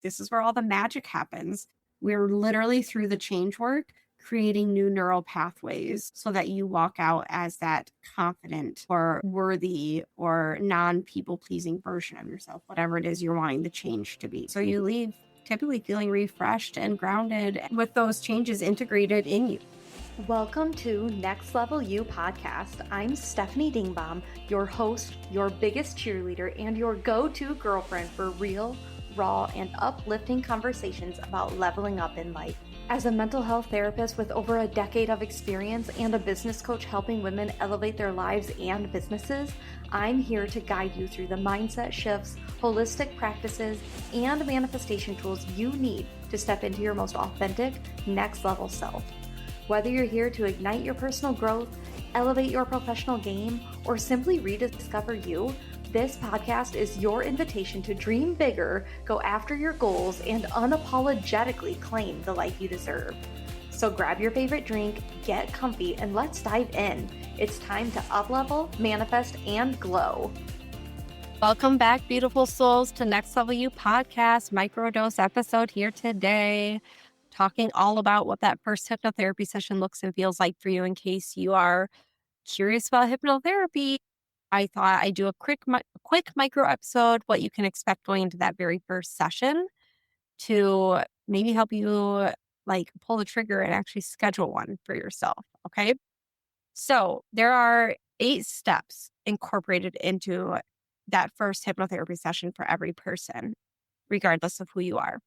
This is where all the magic happens. We're literally through the change work, creating new neural pathways so that you walk out as that confident or worthy or non people pleasing version of yourself, whatever it is you're wanting the change to be. So you leave typically feeling refreshed and grounded with those changes integrated in you. Welcome to Next Level You podcast. I'm Stefanie Dingbaum, your host, your biggest cheerleader, and your go-to girlfriend for real, raw, and uplifting conversations about leveling up in life. As a mental health therapist with over a decade of experience and a business coach helping women elevate their lives and businesses, I'm here to guide you through the mindset shifts, holistic practices, and manifestation tools you need to step into your most authentic, next level self. Whether you're here to ignite your personal growth, elevate your professional game, or simply rediscover you, this podcast is your invitation to dream bigger, go after your goals, and unapologetically claim the life you deserve. So grab your favorite drink, get comfy, and let's dive in. It's time to up-level, manifest, and glow. Welcome back, beautiful souls, to Next Level You podcast, microdose episode here today. Talking all about what that first hypnotherapy session looks and feels like for you in case you are curious about hypnotherapy. I thought I'd do a quick micro episode, what you can expect going into that very first session to maybe help you pull the trigger and actually schedule one for yourself. Okay. So there are 8 steps incorporated into that first hypnotherapy session for every person, regardless of who you are.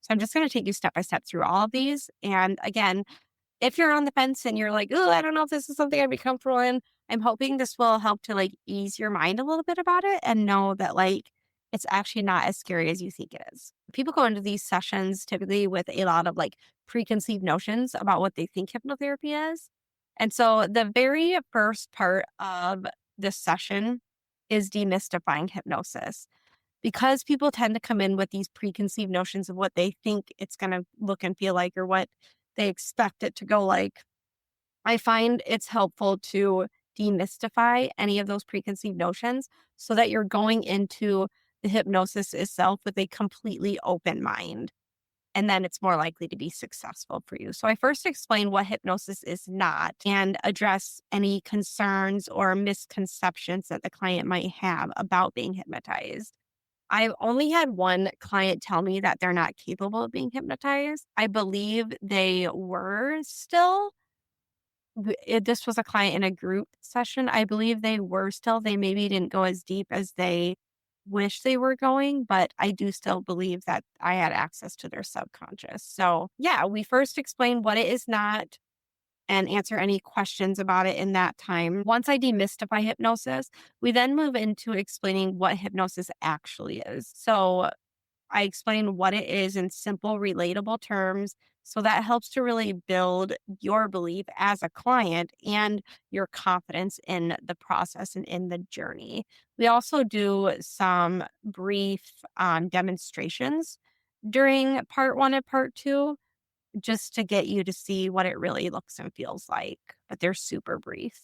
So I'm just going to take you step by step through all of these. And again, if you're on the fence and you're like, oh, I don't know if this is something I'd be comfortable in, I'm hoping this will help to ease your mind a little bit about it and know that it's actually not as scary as you think it is. People go into these sessions typically with a lot of preconceived notions about what they think hypnotherapy is. And so the very first part of this session is demystifying hypnosis, because people tend to come in with these preconceived notions of what they think it's going to look and feel like or what they expect it to go like. I find it's helpful to demystify any of those preconceived notions so that you're going into the hypnosis itself with a completely open mind. And then it's more likely to be successful for you. So I first explain what hypnosis is not and address any concerns or misconceptions that the client might have about being hypnotized. I've only had one client tell me that they're not capable of being hypnotized. I believe they were still. This was a client in a group session. I believe they were still. They maybe didn't go as deep as they wish they were going, but I do still believe that I had access to their subconscious. So, yeah, we first explain what it is not and answer any questions about it in that time. Once I demystify hypnosis, we then move into explaining what hypnosis actually is. So I explain what it is in simple, relatable terms. So that helps to really build your belief as a client and your confidence in the process and in the journey. We also do some brief demonstrations during part 1 and part 2, just to get you to see what it really looks and feels like, but they're super brief.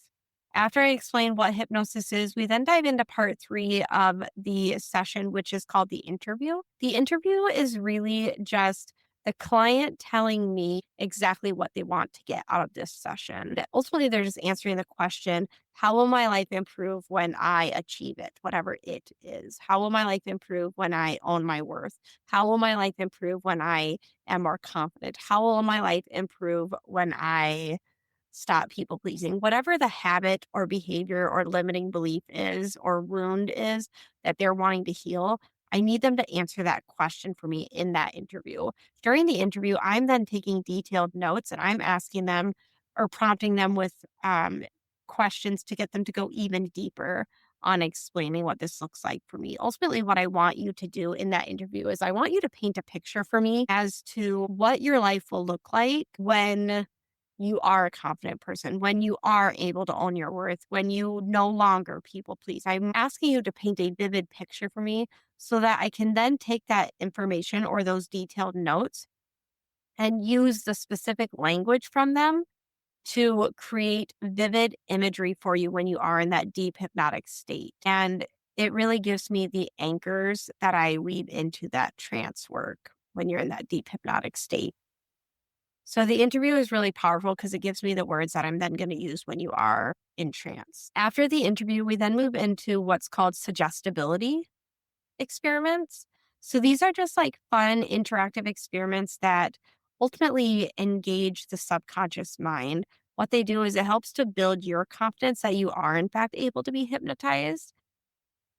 After I explain what hypnosis is, we then dive into part 3 of the session, which is called the interview. The interview is really just the client telling me exactly what they want to get out of this session. Ultimately, they're just answering the question, how will my life improve when I achieve it, whatever it is? How will my life improve when I own my worth? How will my life improve when I am more confident? How will my life improve when I stop people pleasing? Whatever the habit or behavior or limiting belief is or wound is that they're wanting to heal, I need them to answer that question for me in that interview. During the interview, I'm then taking detailed notes and I'm asking them or prompting them with questions to get them to go even deeper on explaining what this looks like for me. Ultimately, what I want you to do in that interview is I want you to paint a picture for me as to what your life will look like when you are a confident person, when you are able to own your worth, when you no longer people please. I'm asking you to paint a vivid picture for me so that I can then take that information or those detailed notes and use the specific language from them to create vivid imagery for you when you are in that deep hypnotic state. And it really gives me the anchors that I weave into that trance work when you're in that deep hypnotic state. So the interview is really powerful because it gives me the words that I'm then going to use when you are in trance. After the interview, we then move into what's called suggestibility experiments. So these are just like fun, interactive experiments that ultimately engage the subconscious mind. What they do is it helps to build your confidence that you are, in fact, able to be hypnotized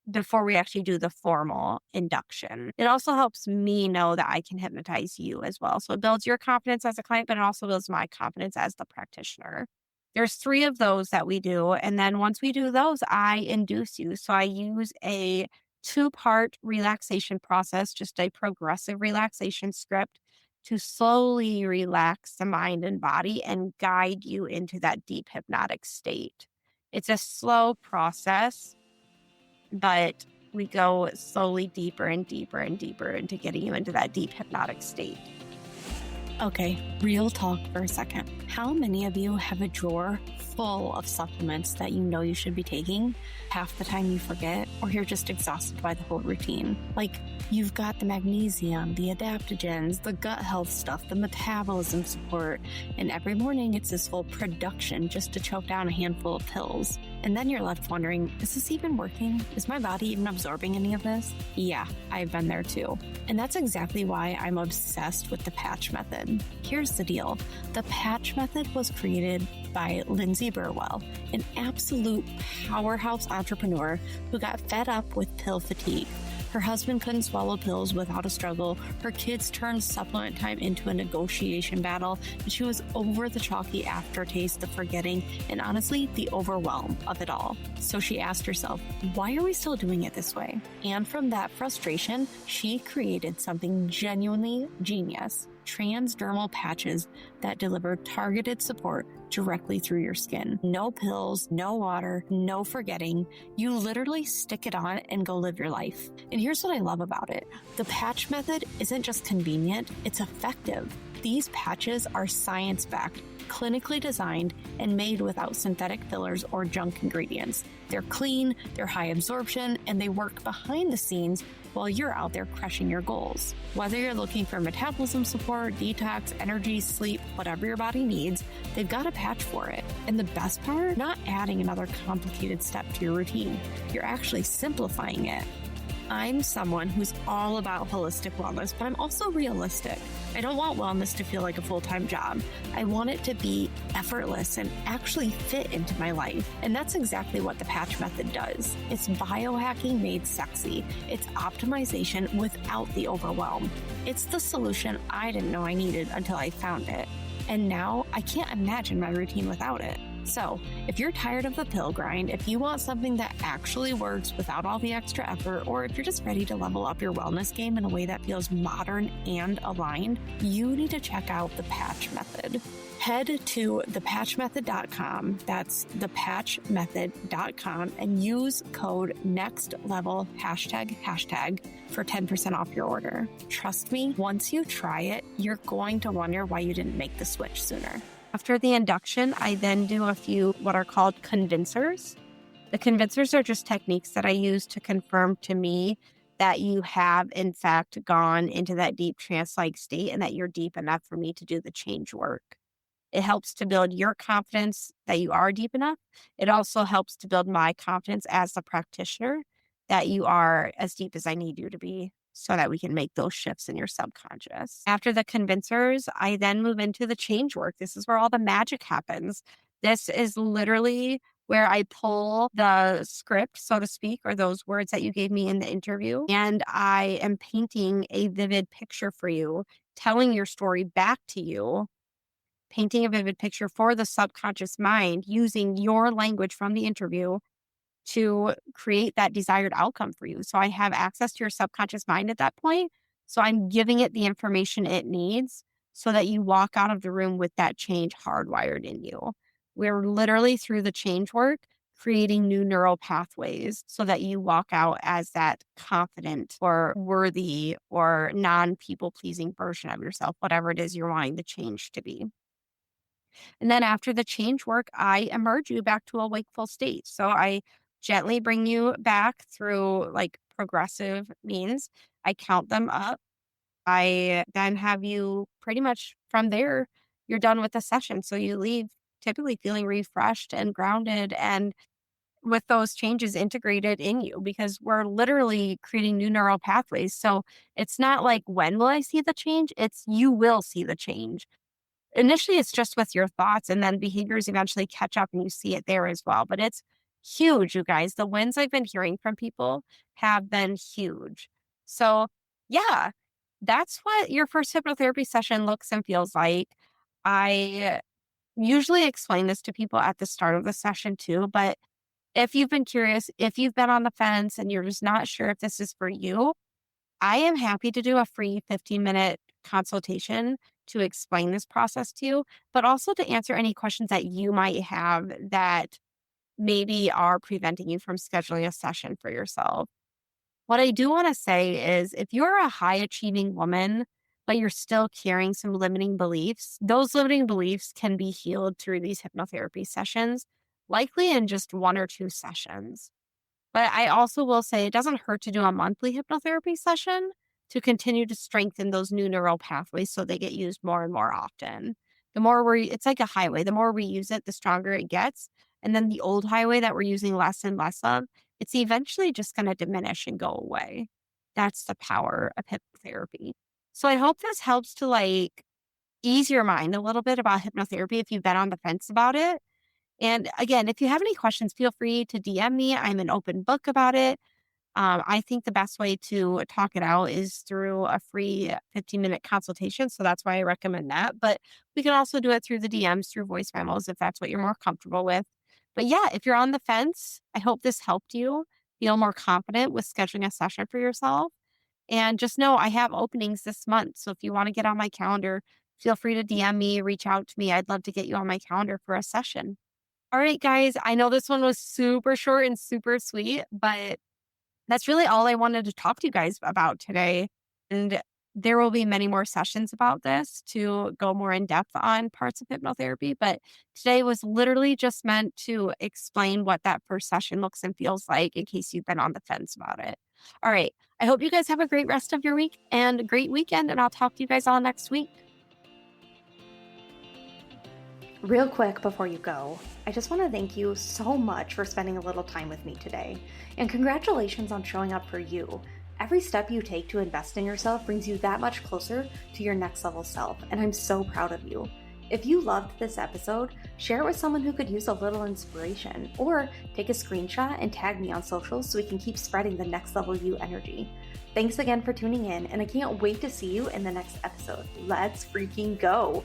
before we actually do the formal induction. It also helps me know that I can hypnotize you as well. So it builds your confidence as a client, but it also builds my confidence as the practitioner. There's 3 of those that we do. And then once we do those, I induce you. So I use a 2-part relaxation process, just a progressive relaxation script to slowly relax the mind and body and guide you into that deep hypnotic state. It's a slow process, but we go slowly deeper and deeper and deeper into getting you into that deep hypnotic state. Okay, real talk for a second. How many of you have a drawer full of supplements that you know you should be taking? Half the time you forget, or you're just exhausted by the whole routine. Like, you've got the magnesium, the adaptogens, the gut health stuff, the metabolism support, and every morning it's this full production just to choke down a handful of pills. And then you're left wondering, is this even working? Is my body even absorbing any of this? Yeah, I've been there too. And that's exactly why I'm obsessed with the patch method. Here's the deal. The patch method was created by Lindsay Burwell, an absolute powerhouse entrepreneur who got fed up with pill fatigue. Her husband couldn't swallow pills without a struggle. Her kids turned supplement time into a negotiation battle, and she was over the chalky aftertaste, the forgetting, and honestly, the overwhelm of it all. So she asked herself, why are we still doing it this way? And from that frustration, she created something genuinely genius. Transdermal patches that deliver targeted support directly through your skin. No pills, no water, no forgetting. You literally stick it on and go live your life. And here's what I love about it. The patch method isn't just convenient, it's effective. These patches are science-backed, clinically designed, and made without synthetic fillers or junk ingredients. They're clean, they're high absorption, and they work behind the scenes while you're out there crushing your goals. Whether you're looking for metabolism support, detox, energy, sleep, whatever your body needs, they've got a patch for it. And the best part, not adding another complicated step to your routine. You're actually simplifying it. I'm someone who's all about holistic wellness, but I'm also realistic. I don't want wellness to feel like a full-time job. I want it to be effortless and actually fit into my life. And that's exactly what the patch method does. It's biohacking made sexy. It's optimization without the overwhelm. It's the solution I didn't know I needed until I found it. And now I can't imagine my routine without it. So, if you're tired of the pill grind, if you want something that actually works without all the extra effort, or if you're just ready to level up your wellness game in a way that feels modern and aligned, you need to check out the Patch Method. Head to thepatchmethod.com, that's thepatchmethod.com, and use code NEXTLEVEL ## for 10% off your order. Trust me, once you try it, you're going to wonder why you didn't make the switch sooner. After the induction, I then do a few what are called convincers. The convincers are just techniques that I use to confirm to me that you have, in fact, gone into that deep trance-like state and that you're deep enough for me to do the change work. It helps to build your confidence that you are deep enough. It also helps to build my confidence as the practitioner that you are as deep as I need you to be so that we can make those shifts in your subconscious. After the convincers, I then move into the change work. This is where all the magic happens. This is literally where I pull the script, so to speak, or those words that you gave me in the interview, and I am painting a vivid picture for you, telling your story back to you, painting a vivid picture for the subconscious mind using your language from the interview to create that desired outcome for you. So I have access to your subconscious mind at that point. So I'm giving it the information it needs so that you walk out of the room with that change hardwired in you. We're literally through the change work creating new neural pathways so that you walk out as that confident or worthy or non people pleasing version of yourself, whatever it is you're wanting the change to be. And then after the change work, I emerge you back to a wakeful state. So I gently bring you back through like progressive means. I count them up. I then have you pretty much from there, you're done with the session. So you leave typically feeling refreshed and grounded and with those changes integrated in you because we're literally creating new neural pathways. So it's not like when will I see the change? It's you will see the change. Initially, it's just with your thoughts, and then behaviors eventually catch up and you see it there as well. But it's huge, you guys. The wins I've been hearing from people have been huge. So, yeah, that's what your first hypnotherapy session looks and feels like. I usually explain this to people at the start of the session too. But if you've been curious, if you've been on the fence and you're just not sure if this is for you, I am happy to do a free 15-minute consultation to explain this process to you, but also to answer any questions that you might have that maybe are preventing you from scheduling a session for yourself. What I do want to say is if you're a high achieving woman, but you're still carrying some limiting beliefs, those limiting beliefs can be healed through these hypnotherapy sessions, likely in just 1 or 2 sessions. But I also will say it doesn't hurt to do a monthly hypnotherapy session to continue to strengthen those new neural pathways so they get used more and more often. The more it's like a highway, the more we use it, the stronger it gets. And then the old highway that we're using less and less of, it's eventually just going to diminish and go away. That's the power of hypnotherapy. So I hope this helps to like ease your mind a little bit about hypnotherapy if you've been on the fence about it. And again, if you have any questions, feel free to DM me. I'm an open book about it. I think the best way to talk it out is through a free 15-minute consultation. So that's why I recommend that. But we can also do it through the DMs, through voice memos, if that's what you're more comfortable with. But yeah, if you're on the fence, I hope this helped you feel more confident with scheduling a session for yourself. And just know I have openings this month. So if you want to get on my calendar, feel free to DM me, reach out to me. I'd love to get you on my calendar for a session. All right, guys, I know this one was super short and super sweet, but that's really all I wanted to talk to you guys about today. And there will be many more sessions about this to go more in depth on parts of hypnotherapy. But today was literally just meant to explain what that first session looks and feels like in case you've been on the fence about it. All right. I hope you guys have a great rest of your week and a great weekend. And I'll talk to you guys all next week. Real quick before you go, I just want to thank you so much for spending a little time with me today. And congratulations on showing up for you. Every step you take to invest in yourself brings you that much closer to your next level self, and I'm so proud of you. If you loved this episode, share it with someone who could use a little inspiration, or take a screenshot and tag me on social so we can keep spreading the next level you energy. Thanks again for tuning in, and I can't wait to see you in the next episode. Let's freaking go!